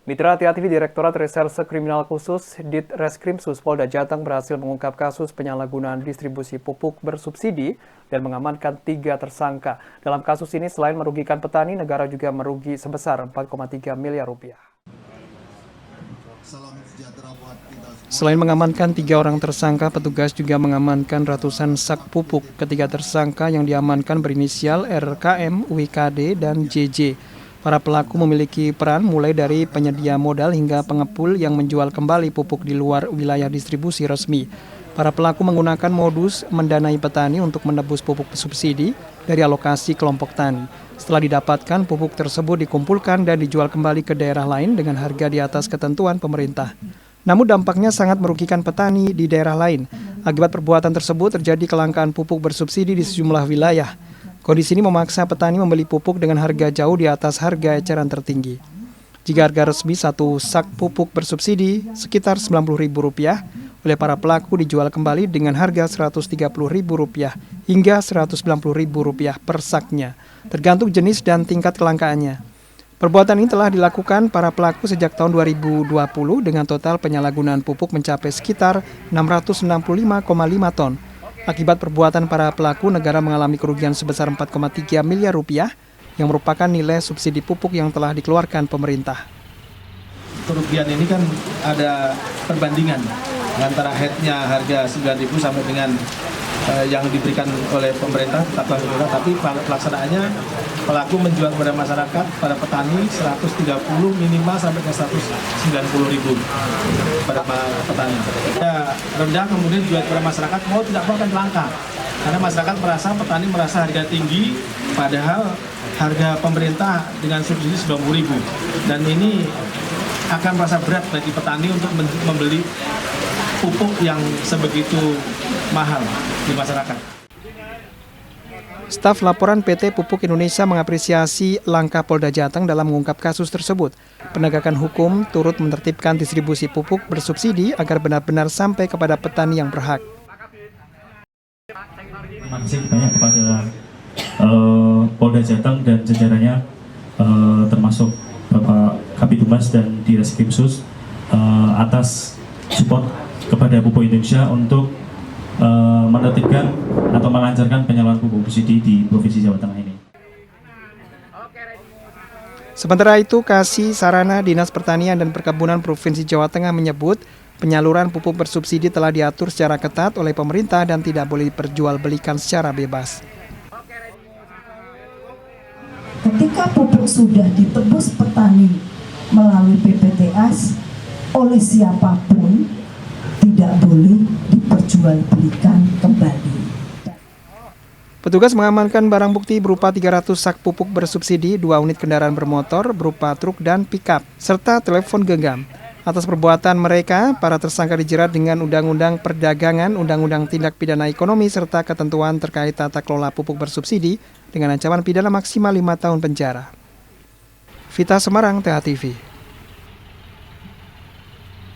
Mitra TATV Direktorat Reserse Kriminal Khusus Ditreskrimsus Polda Jateng berhasil mengungkap kasus penyalahgunaan distribusi pupuk bersubsidi dan mengamankan 3 tersangka. Dalam kasus ini selain merugikan petani, negara juga merugi sebesar 4,3 miliar rupiah. Selain mengamankan 3 orang tersangka, petugas juga mengamankan ratusan sak pupuk. Ketiga tersangka yang diamankan berinisial RKM, WKD, dan JJ. Para pelaku memiliki peran mulai dari penyedia modal hingga pengepul yang menjual kembali pupuk di luar wilayah distribusi resmi. Para pelaku menggunakan modus mendanai petani untuk menebus pupuk subsidi dari alokasi kelompok tani. Setelah didapatkan, pupuk tersebut dikumpulkan dan dijual kembali ke daerah lain dengan harga di atas ketentuan pemerintah. Namun dampaknya sangat merugikan petani di daerah lain. Akibat perbuatan tersebut terjadi kelangkaan pupuk bersubsidi di sejumlah wilayah. Kondisi ini memaksa petani membeli pupuk dengan harga jauh di atas harga eceran tertinggi. Jika harga resmi satu sak pupuk bersubsidi sekitar Rp90.000, oleh para pelaku dijual kembali dengan harga Rp130.000 hingga Rp190.000 per saknya, tergantung jenis dan tingkat kelangkaannya. Perbuatan ini telah dilakukan para pelaku sejak tahun 2020 dengan total penyalahgunaan pupuk mencapai sekitar 665,5 ton. Akibat perbuatan para pelaku, negara mengalami kerugian sebesar 4,3 miliar rupiah yang merupakan nilai subsidi pupuk yang telah dikeluarkan pemerintah. Kerugian ini kan ada perbandingan antara headnya harga 9.000 sampai dengan yang diberikan oleh pemerintah, tapi pelaksanaannya pelaku menjual kepada masyarakat, pada petani 130 minimal sampai ke 190.000 pada petani. Ya, rendah kemudian jual kepada masyarakat, mau tidak mau akan langka. Karena masyarakat petani merasa harga tinggi, padahal harga pemerintah dengan subsidi 90.000. Dan ini akan merasa berat bagi petani untuk membeli pupuk yang sebegitu mahal di masyarakat. Staf laporan PT Pupuk Indonesia mengapresiasi langkah Polda Jateng dalam mengungkap kasus tersebut. Penegakan hukum turut menertibkan distribusi pupuk bersubsidi agar benar-benar sampai kepada petani yang berhak. Terima kasih banyak kepada Polda Jateng dan jajarannya, termasuk Bapak Kabitumas dan Ditreskrimsus atas support kepada Pupuk Indonesia untuk menertibkan atau melancarkan penyaluran pupuk subsidi di Provinsi Jawa Tengah ini. Sementara itu, Kasih Sarana Dinas Pertanian dan Perkebunan Provinsi Jawa Tengah menyebut penyaluran pupuk bersubsidi telah diatur secara ketat oleh pemerintah dan tidak boleh diperjualbelikan secara bebas. Ketika pupuk sudah ditebus petani melalui PPTS oleh siapapun, tidak boleh diperjualbelikan kembali. Petugas mengamankan barang bukti berupa 300 sak pupuk bersubsidi, 2 unit kendaraan bermotor berupa truk dan pickup, serta telepon genggam. Atas perbuatan mereka, para tersangka dijerat dengan Undang-Undang Perdagangan, Undang-Undang Tindak Pidana Ekonomi, serta ketentuan terkait tata kelola pupuk bersubsidi dengan ancaman pidana maksimal 5 tahun penjara. Vita Semarang, TATV.